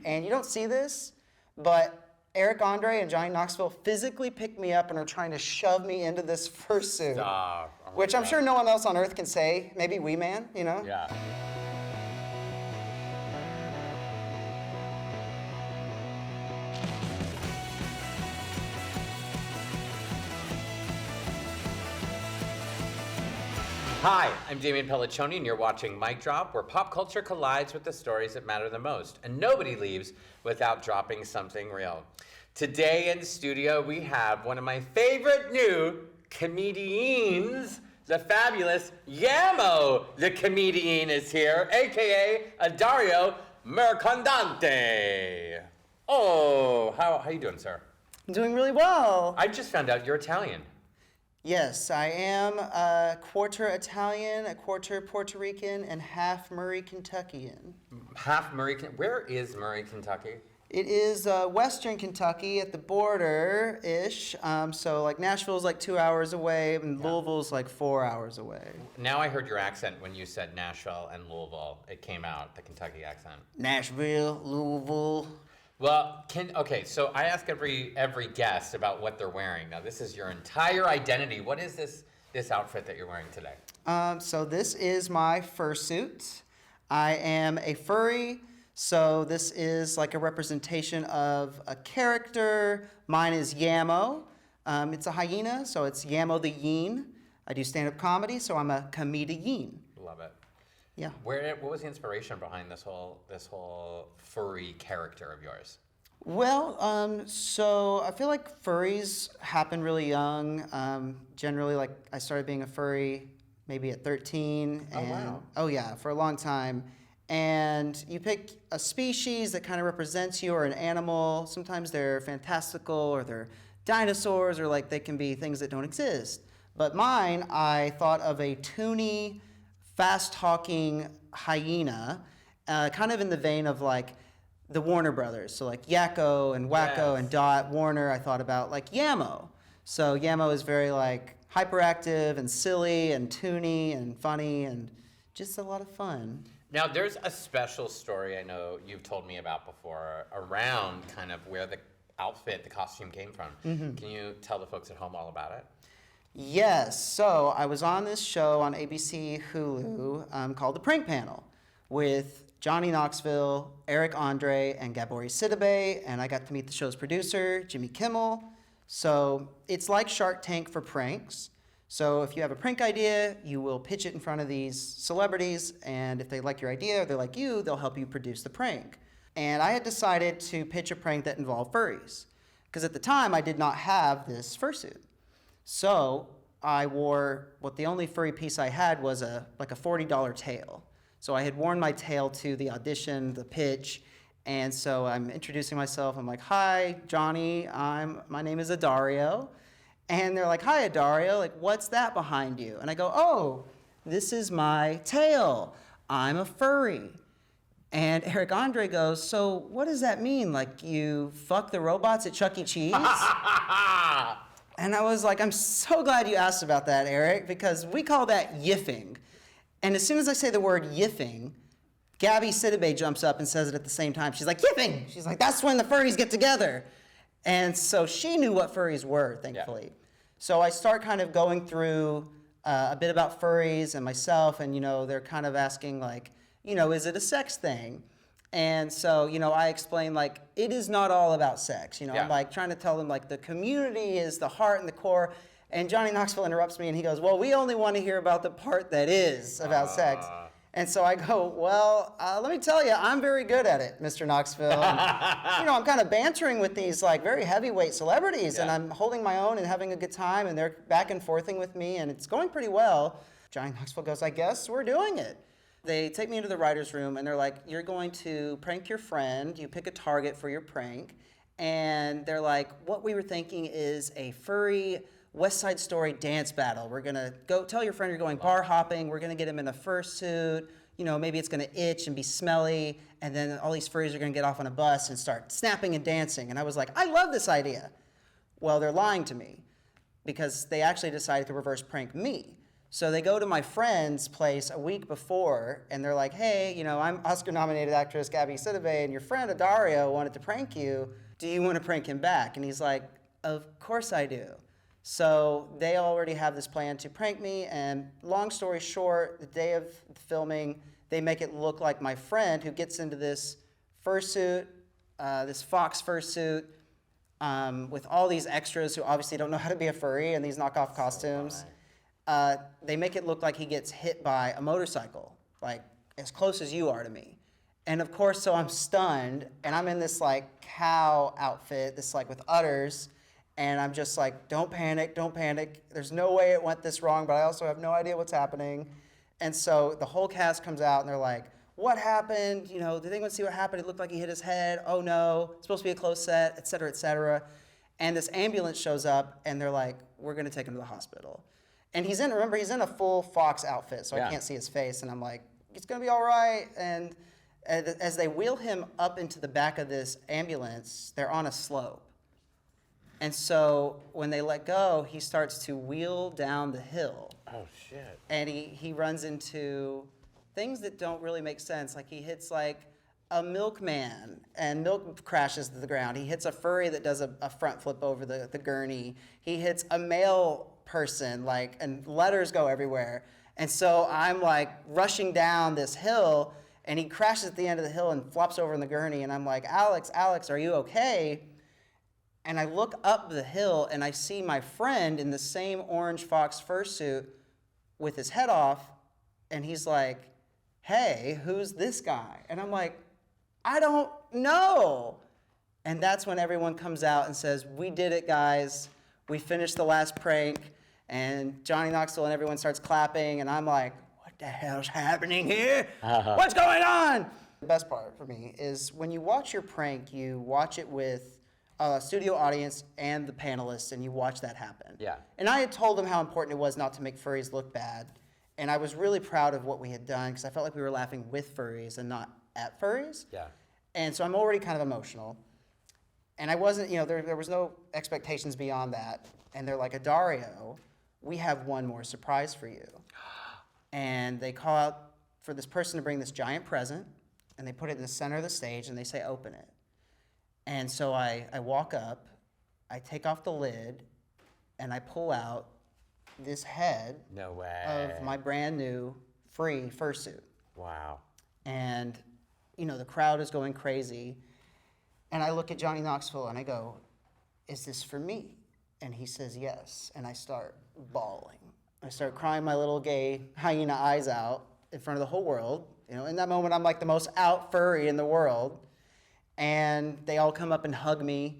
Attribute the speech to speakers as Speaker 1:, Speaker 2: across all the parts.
Speaker 1: And you don't see this, but Eric Andre and Johnny Knoxville physically picked me up and are trying to shove me into this fursuit.
Speaker 2: Stop. Oh
Speaker 1: which I'm
Speaker 2: God.
Speaker 1: sure no one else on earth can say. Maybe Wee Man, you know?
Speaker 2: Yeah. Hi, I'm Damian Pelliccione, and you're watching Mic Drop, where pop culture collides with the stories that matter the most, and nobody leaves without dropping something real. Today in studio, we have one of my favorite new comedi-yeens, the fabulous Yammo the comedi-yeen is here, aka Adario Mercandante. Oh, how you doing, sir?
Speaker 1: I'm doing really well.
Speaker 2: I just found out you're Italian.
Speaker 1: Yes, I am a quarter Italian, a quarter Puerto Rican, and half Murray, Kentuckian.
Speaker 2: Half Murray, where is Murray, Kentucky?
Speaker 1: It is western Kentucky at the border-ish. So like Nashville's like 2 hours away, and Louisville's like 4 hours away.
Speaker 2: Now I heard your accent when you said Nashville and Louisville. It came out, the Kentucky accent.
Speaker 1: Nashville, Louisville.
Speaker 2: Well, okay, so I ask every guest about what they're wearing. Now this is your entire identity. What is this outfit that you're wearing today?
Speaker 1: So this is my fursuit. I am a furry, so this is like a representation of a character. Mine is Yammo. It's a hyena, so it's Yammo the Yeen. I do stand-up comedy, so I'm a comedi-yeen.
Speaker 2: Love it.
Speaker 1: Yeah.
Speaker 2: What was the inspiration behind this whole furry character of yours?
Speaker 1: Well, so I feel like furries happen really young. Generally, like I started being a furry maybe at 13.
Speaker 2: Oh, wow.
Speaker 1: Oh yeah, for a long time. And you pick a species that kind of represents you or an animal. Sometimes they're fantastical or they're dinosaurs or like they can be things that don't exist. But mine, I thought of a toony, fast-talking hyena, kind of in the vein of like the Warner Brothers. So like Yakko and Wacko and Dot, Warner, I thought about like Yammo. So Yammo is very like hyperactive and silly and toony and funny and just a lot of fun.
Speaker 2: Now there's a special story I know you've told me about before around kind of where the outfit, the costume came from. Mm-hmm. Can you tell the folks at home all about it?
Speaker 1: Yes, so I was on this show on ABC Hulu called The Prank Panel with Johnny Knoxville, Eric Andre, and Gabori Sidibe, and I got to meet the show's producer, Jimmy Kimmel. So it's like Shark Tank for pranks. So if you have a prank idea, you will pitch it in front of these celebrities, and if they like your idea or they like you, they'll help you produce the prank. And I had decided to pitch a prank that involved furries, because at the time I did not have this fursuit. So I wore, what the only furry piece I had was like a $40 tail. So I had worn my tail to the audition, the pitch, and so I'm introducing myself. I'm like, hi, Johnny, my name is Adario. And they're like, hi, Adario, like, what's that behind you? And I go, oh, this is my tail. I'm a furry. And Eric Andre goes, so what does that mean? Like, you fuck the robots at Chuck E. Cheese? And I was like, I'm so glad you asked about that, Eric, because we call that yiffing. And as soon as I say the word yiffing, Gabby Sidibe jumps up and says it at the same time. She's like, yiffing! She's like, that's when the furries get together. And so she knew what furries were, thankfully. Yeah. So I start kind of going through a bit about furries and myself, and, they're kind of asking, like, is it a sex thing? And so, I explain, like, it is not all about sex. I'm like trying to tell them, like, the community is the heart and the core. And Johnny Knoxville interrupts me and he goes, well, we only want to hear about the part that is about sex. And so I go, well, let me tell you, I'm very good at it, Mr. Knoxville. And, I'm kind of bantering with these, like, very heavyweight celebrities, and I'm holding my own and having a good time, and they're back and forthing with me, and it's going pretty well. Johnny Knoxville goes, I guess we're doing it. They take me into the writer's room, and they're like, you're going to prank your friend. You pick a target for your prank. And they're like, what we were thinking is a furry West Side Story dance battle. We're going to go tell your friend you're going bar hopping. We're going to get him in a fursuit. Maybe it's going to itch and be smelly. And then all these furries are going to get off on a bus and start snapping and dancing. And I was like, I love this idea. Well, they're lying to me because they actually decided to reverse prank me. So they go to my friend's place a week before, and they're like, hey, I'm Oscar-nominated actress Gabby Sidibe, and your friend Adario wanted to prank you. Do you want to prank him back? And he's like, of course I do. So they already have this plan to prank me, and long story short, the day of filming, they make it look like my friend who gets into this fursuit, this fox fursuit, with all these extras who obviously don't know how to be a furry and these knockoff costumes. They make it look like he gets hit by a motorcycle, like as close as you are to me. And of course, so I'm stunned, and I'm in this like cow outfit, this like with udders, and I'm just like, don't panic, don't panic. There's no way it went this wrong, but I also have no idea what's happening. And so the whole cast comes out, and they're like, what happened? Did anyone see what happened? It looked like he hit his head. Oh no, it's supposed to be a close set, et cetera, et cetera. And this ambulance shows up, and they're like, we're gonna take him to the hospital. And he's in a full fox outfit, so I can't see his face, and I'm like, it's gonna be all right. And as they wheel him up into the back of this ambulance, they're on a slope. And so when they let go, he starts to wheel down the hill.
Speaker 2: Oh, shit.
Speaker 1: And he runs into things that don't really make sense. Like he hits like a milkman, and milk crashes to the ground. He hits a furry that does a front flip over the gurney. He hits a male person, and letters go everywhere. And so I'm like rushing down this hill, and he crashes at the end of the hill and flops over in the gurney. And I'm like, Alex, are you okay? And I look up the hill, and I see my friend in the same orange fox fursuit with his head off, and he's like, hey, who's this guy? And I'm like, I don't know. And that's when everyone comes out and says, we did it, guys. We finished the last prank. And Johnny Knoxville and everyone starts clapping, and I'm like, what the hell's happening here? What's going on? The best part for me is when you watch your prank, you watch it with a studio audience and the panelists, and you watch that happen.
Speaker 2: Yeah.
Speaker 1: And I had told them how important it was not to make furries look bad. And I was really proud of what we had done, because I felt like we were laughing with furries and not at furries.
Speaker 2: Yeah.
Speaker 1: And so I'm already kind of emotional. And I wasn't, there was no expectations beyond that. And they're like, Adario, we have one more surprise for you. And they call out for this person to bring this giant present, and they put it in the center of the stage, and they say, open it. And so I walk up, I take off the lid, and I pull out this head
Speaker 2: No way.
Speaker 1: of my brand new free fursuit.
Speaker 2: Wow.
Speaker 1: And, the crowd is going crazy. And I look at Johnny Knoxville and I go, is this for me? And he says, yes. And I start bawling. I start crying my little gay hyena eyes out in front of the whole world. In that moment, I'm like the most out furry in the world. And they all come up and hug me.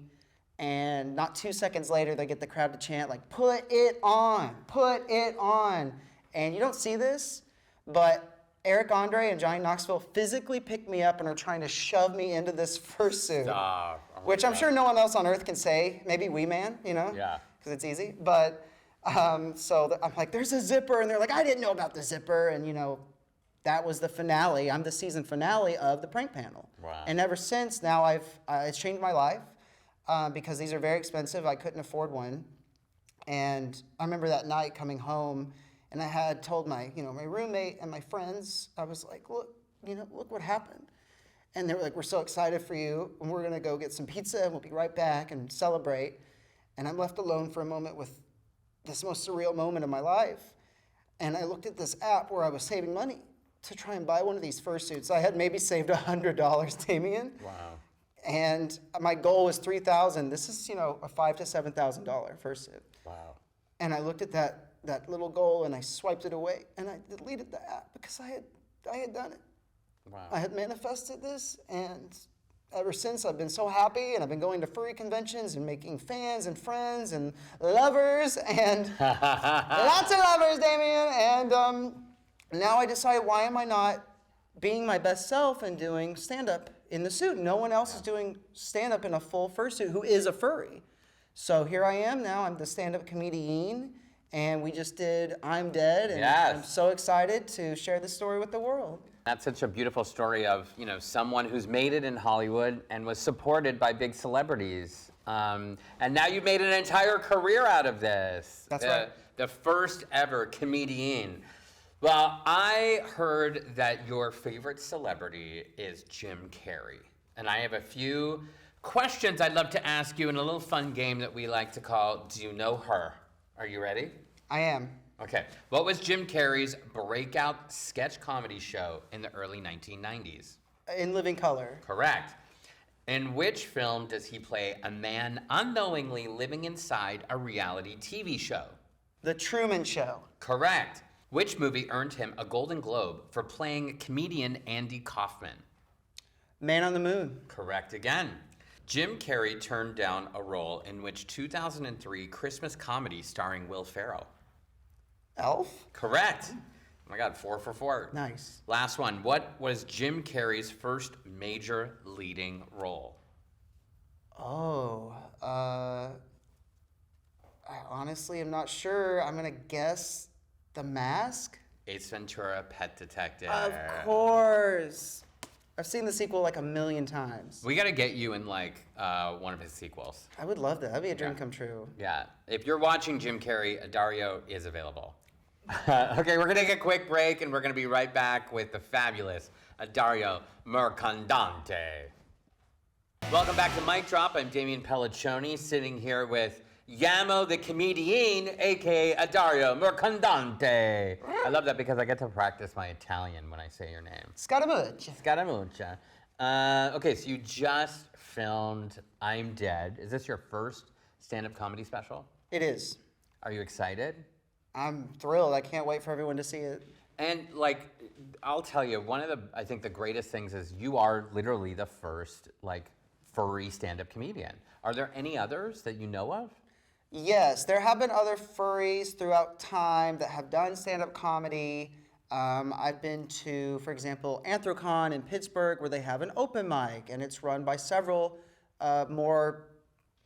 Speaker 1: And not 2 seconds later, they get the crowd to chant, like, put it on, put it on. And you don't see this, but Eric Andre and Johnny Knoxville physically pick me up and are trying to shove me into this fursuit.
Speaker 2: Stop. Oh my
Speaker 1: which I'm
Speaker 2: God.
Speaker 1: sure no one else on earth can say. Maybe Wee Man,
Speaker 2: Yeah.
Speaker 1: because it's easy. But so I'm like, there's a zipper. And they're like, I didn't know about the zipper. And, that was the finale. I'm the season finale of the prank panel.
Speaker 2: Wow.
Speaker 1: And ever since, now it's changed my life. Because these are very expensive. I couldn't afford one. And I remember that night coming home, and I had told my roommate and my friends, I was like, look what happened. And they were like, we're so excited for you, and we're gonna go get some pizza, and we'll be right back and celebrate. And I'm left alone for a moment with this most surreal moment of my life. And I looked at this app where I was saving money to try and buy one of these fursuits. I had maybe saved $100, Damian.
Speaker 2: Wow.
Speaker 1: And my goal was $3,000. This is, a $5,000 to $7,000 fursuit.
Speaker 2: Wow.
Speaker 1: And I looked at that little goal, and I swiped it away, and I deleted the app because I had done it.
Speaker 2: Wow.
Speaker 1: I had manifested this, and ever since I've been so happy, and I've been going to furry conventions and making fans and friends and lovers and lots of lovers, Damian. And now I decided, why am I not being my best self and doing stand-up in the suit? No one else is doing stand-up in a full fursuit who is a furry. So here I am now. I'm the stand-up comedi-yeen, and we just did I'm Dead, and
Speaker 2: Yes.
Speaker 1: I'm so excited to share this story with the world.
Speaker 2: That's such a beautiful story of, someone who's made it in Hollywood and was supported by big celebrities. And now you've made an entire career out of this.
Speaker 1: That's right.
Speaker 2: the first ever comedi-yeen. Well, I heard that your favorite celebrity is Jim Carrey. And I have a few questions I'd love to ask you in a little fun game that we like to call Do You Know Her? Are you ready?
Speaker 1: I am.
Speaker 2: Okay. What was Jim Carrey's breakout sketch comedy show in the early 1990s?
Speaker 1: In Living Color.
Speaker 2: Correct. In which film does he play a man unknowingly living inside a reality TV show?
Speaker 1: The Truman Show.
Speaker 2: Correct. Which movie earned him a Golden Globe for playing comedian Andy Kaufman?
Speaker 1: Man on the Moon.
Speaker 2: Correct again. Jim Carrey turned down a role in which 2003 Christmas comedy starring Will Ferrell?
Speaker 1: Elf?
Speaker 2: Correct. Oh my God, 4 for 4.
Speaker 1: Nice.
Speaker 2: Last one. What was Jim Carrey's first major leading role?
Speaker 1: Oh, I honestly am not sure. I'm going to guess The Mask?
Speaker 2: Ace Ventura, Pet Detective.
Speaker 1: Of course. I've seen the sequel like 1,000,000 times.
Speaker 2: We got to get you in like one of his sequels.
Speaker 1: I would love that. That'd be a dream come true.
Speaker 2: Yeah. If you're watching Jim Carrey, Adario is available. Okay, we're going to take a quick break and we're going to be right back with the fabulous Adario Mercandante. Welcome back to Mic Drop. I'm Damian Pelliccione, sitting here with Yammo the Comedian, aka Adario Mercandante. I love that because I get to practice my Italian when I say your name.
Speaker 1: Scaramuccia.
Speaker 2: Scaramuccia. Okay, so you just filmed I'm Dead. Is this your first stand-up comedy special?
Speaker 1: It is.
Speaker 2: Are you excited?
Speaker 1: I'm thrilled. I can't wait for everyone to see it.
Speaker 2: And like, I'll tell you, I think the greatest things is you are literally the first like furry stand-up comedian. Are there any others that you know of?
Speaker 1: Yes, there have been other furries throughout time that have done stand-up comedy. I've been to, for example, Anthrocon in Pittsburgh, where they have an open mic, and it's run by several more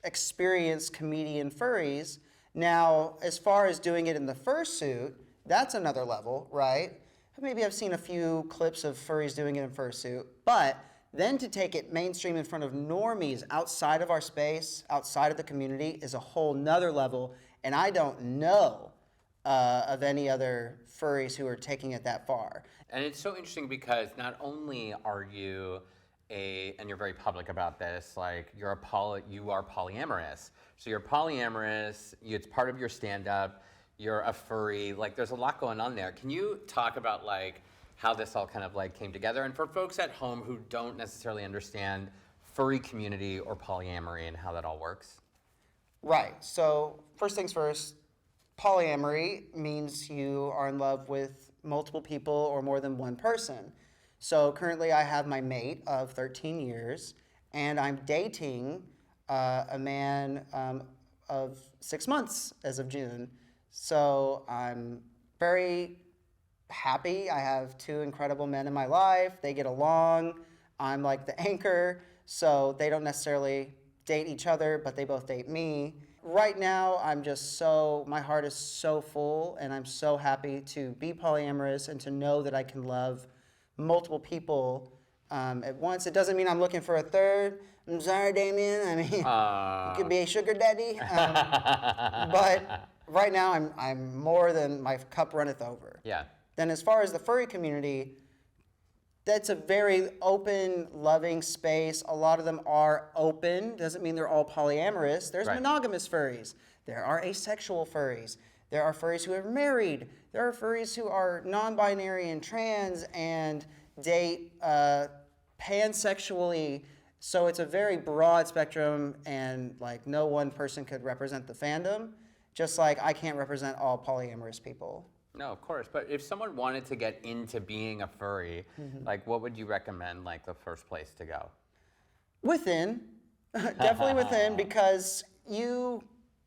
Speaker 1: experienced comedian furries. Now, as far as doing it in the fursuit, that's another level, right? Maybe I've seen a few clips of furries doing it in fursuit, but then to take it mainstream in front of normies outside of our space, outside of the community, is a whole nother level, and I don't know of any other furries who are taking it that far.
Speaker 2: And it's so interesting because not only are you and you're very public about this, like you are polyamorous. So you're polyamorous, it's part of your stand-up, you're a furry, like there's a lot going on there. Can you talk about like how this all kind of like came together? And for folks at home who don't necessarily understand furry community or polyamory and how that all works?
Speaker 1: Right, so first things first, polyamory means you are in love with multiple people or more than one person. So currently I have my mate of 13 years, and I'm dating a man of 6 months as of June. So I'm very happy. I have 2 incredible men in my life. They get along. I'm like the anchor, so they don't necessarily date each other, but they both date me. Right now, my heart is so full, and I'm so happy to be polyamorous and to know that I can love multiple people at once. It doesn't mean I'm looking for a third. I'm sorry, Damian. I mean, you could be a sugar daddy. But right now, I'm more than my cup runneth over.
Speaker 2: Yeah.
Speaker 1: Then as far as the furry community, that's a very open, loving space. A lot of them are open. Doesn't mean they're all polyamorous. There's monogamous furries. There are asexual furries. There are furries who are married. There are furries who are non-binary and trans and date pansexually. So it's a very broad spectrum, and like no one person could represent the fandom, just like I can't represent all polyamorous people.
Speaker 2: No, of course. But if someone wanted to get into being a furry, like what would you recommend, like the first place to go?
Speaker 1: Within, definitely within, because if you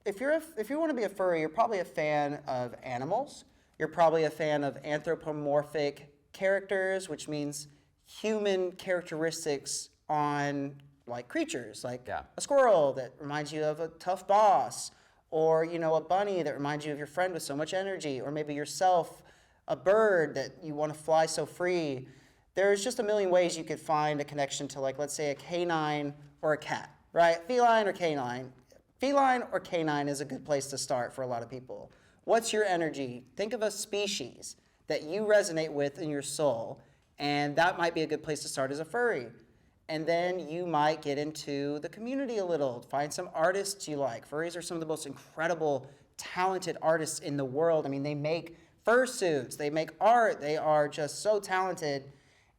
Speaker 1: want to be a furry, you're probably a fan of animals. You're probably a fan of anthropomorphic characters, which means human characteristics on like creatures, like a squirrel that reminds you of a tough boss, or a bunny that reminds you of your friend with so much energy, or maybe yourself, a bird that you want to fly so free. There's just a million ways you could find a connection to, like, let's say a canine or a cat, right? Feline or canine. Feline or canine is a good place to start for a lot of people. what's your energy? Think of a species that you resonate with in your soul, and that might be a good place to start as a furry. And then you might get into the community a little, find some artists you like. Furries are some of the most incredible, talented artists in the world. I mean, they make fursuits, they make art, they are just so talented.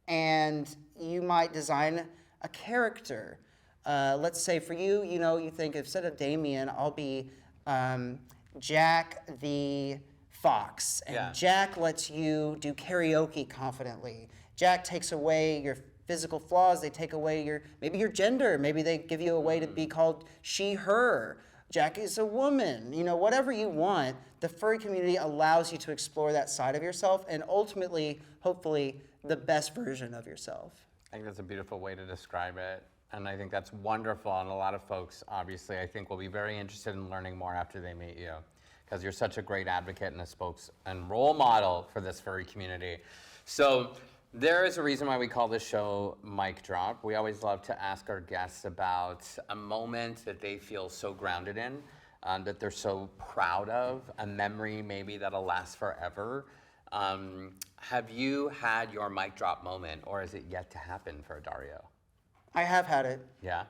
Speaker 1: And you might design a character. Let's say for you, you think instead of Damian, I'll be Jack the Fox. And Jack lets you do karaoke confidently. Jack takes away your physical flaws. They take away maybe your gender. Maybe they give you a way to be called she, her. Jack is a woman. Whatever you want, the furry community allows you to explore that side of yourself and ultimately, hopefully, the best version of yourself.
Speaker 2: I think that's a beautiful way to describe it. And I think that's wonderful. And a lot of folks, obviously, I think will be very interested in learning more after they meet you, because you're such a great advocate and a spokes and role model for this furry community. So there is a reason why we call this show Mic Drop. We always love to ask our guests about a moment that they feel so grounded in, that they're so proud of, a memory maybe that'll last forever. Have you had your mic drop moment, or is it yet to happen for Adario?
Speaker 1: I have had it.
Speaker 2: Yeah?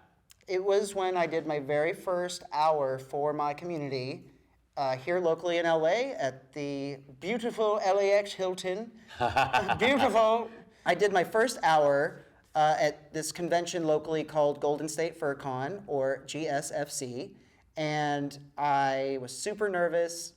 Speaker 1: It was when I did my very first hour for my community here locally in LA at the beautiful LAX Hilton. Beautiful. I did my first hour at this convention locally called Golden State Fur Con, or GSFC, and I was super nervous.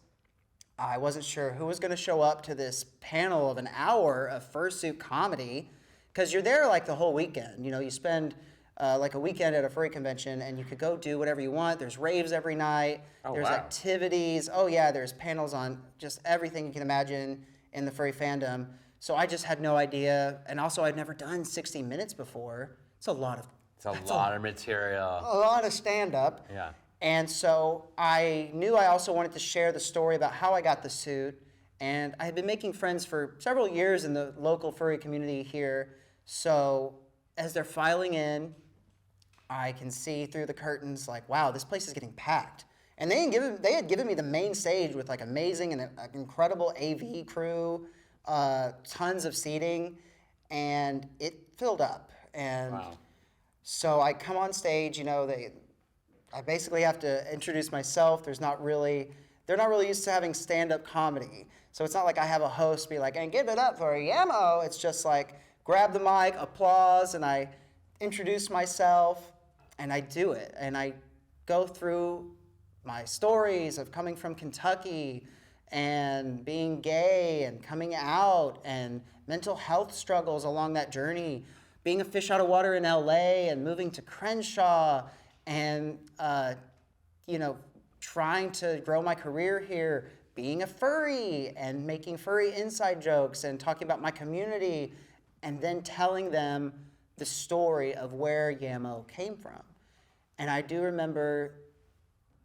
Speaker 1: I wasn't sure who was going to show up to this panel of an hour of fursuit comedy, because you're there like the whole weekend. You spend like a weekend at a furry convention, and you could go do whatever you want. There's raves every night. There's activities. Oh yeah, there's panels on just everything you can imagine in the furry fandom. So I just had no idea, and also I'd never done 60 Minutes before. It's a lot of
Speaker 2: material.
Speaker 1: A lot of stand-up.
Speaker 2: Yeah.
Speaker 1: And so I knew I also wanted to share the story about how I got the suit. And I had been making friends for several years in the local furry community here. So as they're filing in, I can see through the curtains like, wow, this place is getting packed. And they had given me the main stage with like amazing and incredible AV crew, tons of seating, and it filled up. And so I come on stage, I basically have to introduce myself. They're not really used to having stand-up comedy. So it's not like I have a host be like, and give it up for Yammo. It's just like, grab the mic, applause, and I introduce myself, and I do it. And I go through my stories of coming from Kentucky and being gay and coming out and mental health struggles along that journey, being a fish out of water in LA and moving to Crenshaw and, trying to grow my career here, being a furry and making furry inside jokes and talking about my community, and then telling them the story of where Yammo came from. And I do remember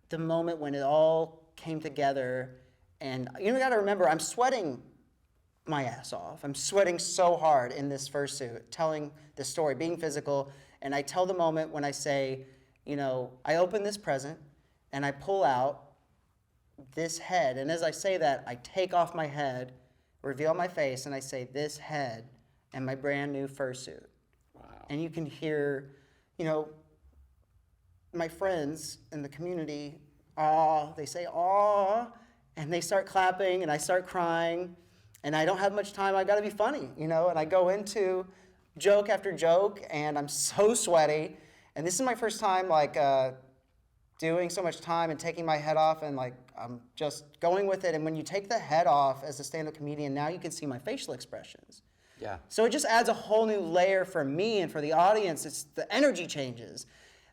Speaker 1: the moment when it all came together. And you got to remember, I'm sweating my ass off. I'm sweating so hard in this fursuit, telling the story, being physical. And I tell the moment when I say, I open this present and I pull out this head. And as I say that, I take off my head, reveal my face, and I say, this head and my brand new fursuit. Wow. And you can hear, my friends in the community, they say, aw, and they start clapping, and I start crying, and I don't have much time. I got to be funny, and I go into joke after joke, and I'm so sweaty. And this is my first time, doing so much time and taking my head off, and, I'm just going with it. And when you take the head off as a stand-up comedian, now you can see my facial expressions.
Speaker 2: Yeah.
Speaker 1: So it just adds a whole new layer for me and for the audience. It's the energy changes.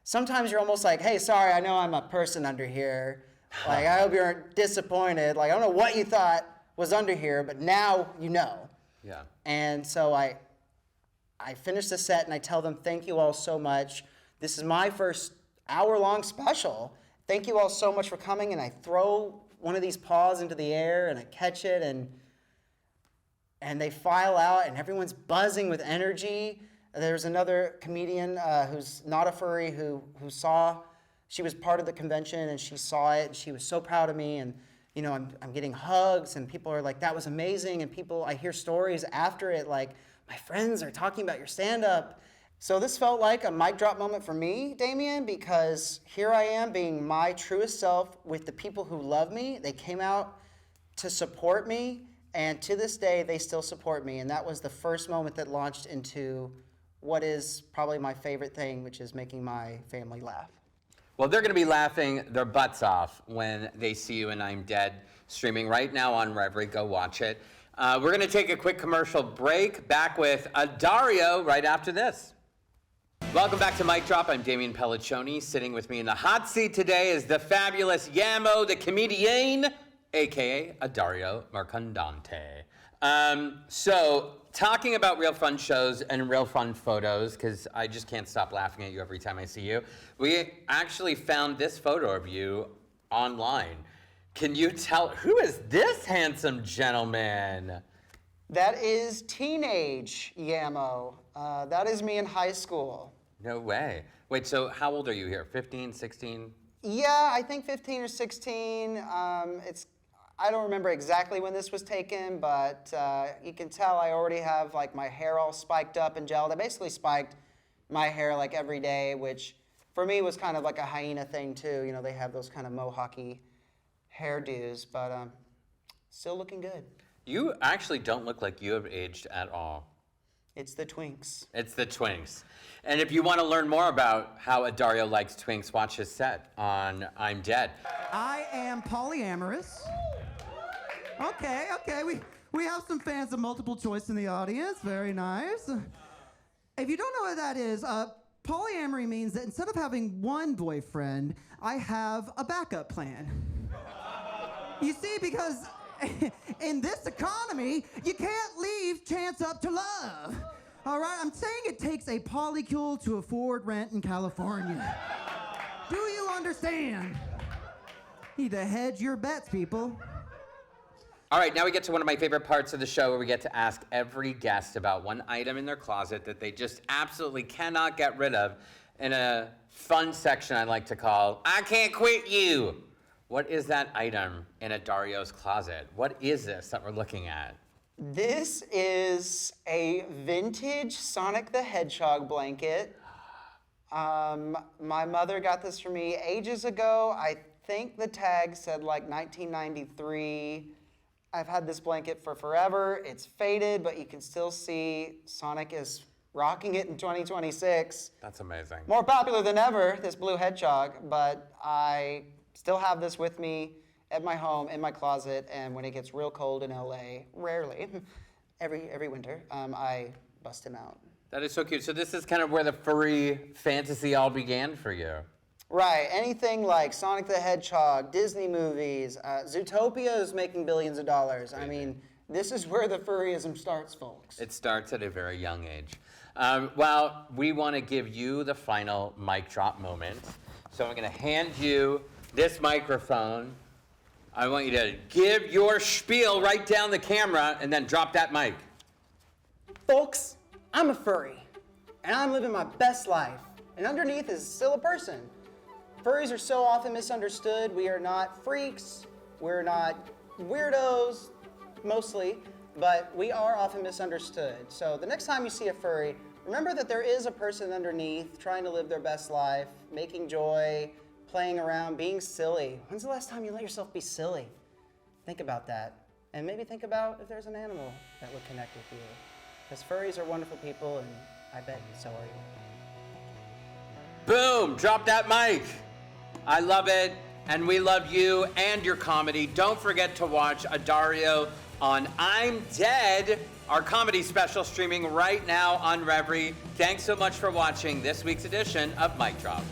Speaker 1: Sometimes you're almost like, hey, sorry, I know I'm a person under here. I hope you aren't disappointed. I don't know what you thought was under here, but now you know.
Speaker 2: Yeah.
Speaker 1: And so I finish the set and I tell them, thank you all so much. This is my first hour-long special. Thank you all so much for coming. And I throw one of these paws into the air and I catch it, and they file out and everyone's buzzing with energy. There's another comedian who's not a furry who saw, she was part of the convention and she saw it and she was so proud of me. And, you know, I'm getting hugs and people are like, that was amazing. And I hear stories after it like, my friends are talking about your stand-up. So this felt like a mic drop moment for me, Damian, because here I am being my truest self with the people who love me. They came out to support me, and to this day, they still support me. And that was the first moment that launched into what is probably my favorite thing, which is making my family laugh.
Speaker 2: Well, they're going to be laughing their butts off when they see you in I'm Dead, streaming right now on Revry. Go watch it. We're going to take a quick commercial break. Back with Adario right after this. Welcome back to Mic Drop. I'm Damian Pelliccione. Sitting with me in the hot seat today is the fabulous Yammo the comedi-yeen, aka Adario Mercandante. So, talking about real fun shows and real fun photos, because I just can't stop laughing at you every time I see you. We actually found this photo of you online. Can you tell, who is this handsome gentleman?
Speaker 1: That is teenage Yammo. That is me in high school.
Speaker 2: No way. Wait, so how old are you here? 15, 16?
Speaker 1: Yeah, I think 15 or 16. I don't remember exactly when this was taken, but you can tell I already have like my hair all spiked up and gelled. I basically spiked my hair like every day, which for me was kind of like a hyena thing too. You know, they have those kind of mohawky hairdos, but still looking good.
Speaker 2: You actually don't look like you have aged at all.
Speaker 1: It's the twinks.
Speaker 2: It's the twinks. And if you want to learn more about how Adario likes twinks, watch his set on I'm Dead.
Speaker 3: I am polyamorous. Okay. We have some fans of multiple choice in the audience. Very nice. If you don't know what that is, polyamory means that instead of having one boyfriend, I have a backup plan. You see, because in this economy, you can't leave chance up to love. All right, I'm saying it takes a polycule to afford rent in California. Do you understand? Need to hedge your bets, people.
Speaker 2: All right, now we get to one of my favorite parts of the show where we get to ask every guest about one item in their closet that they just absolutely cannot get rid of in a fun section I like to call, I Can't Quit You. What is that item in Adario's closet? What is this that we're looking at?
Speaker 1: This is a vintage Sonic the Hedgehog blanket. My mother got this for me ages ago. I think the tag said like 1993. I've had this blanket for forever. It's faded, but you can still see Sonic is rocking it in 2026.
Speaker 2: That's amazing.
Speaker 1: More popular than ever, this blue hedgehog, but I still have this with me at my home, in my closet, and when it gets real cold in LA, rarely, every winter, I bust him out.
Speaker 2: That is so cute. So this is kind of where the furry fantasy all began for you.
Speaker 1: Right, anything like Sonic the Hedgehog, Disney movies, Zootopia is making billions of dollars. I mean, this is where the furryism starts, folks.
Speaker 2: It starts at a very young age. Well, we want to give you the final mic drop moment. So I'm going to hand you this microphone. I want you to give your spiel right down the camera and then drop that mic.
Speaker 1: Folks, I'm a furry, and I'm living my best life. And underneath is still a person. Furries are so often misunderstood. We are not freaks, we're not weirdos, mostly, but we are often misunderstood. So the next time you see a furry, remember that there is a person underneath trying to live their best life, making joy, playing around, being silly. When's the last time you let yourself be silly? Think about that. And maybe think about if there's an animal that would connect with you. Because furries are wonderful people, and I bet so are you.
Speaker 2: Boom! Drop that mic. I love it, and we love you and your comedy. Don't forget to watch Adario on I'm Dead, our comedy special streaming right now on Revry. Thanks so much for watching this week's edition of Mic Drop.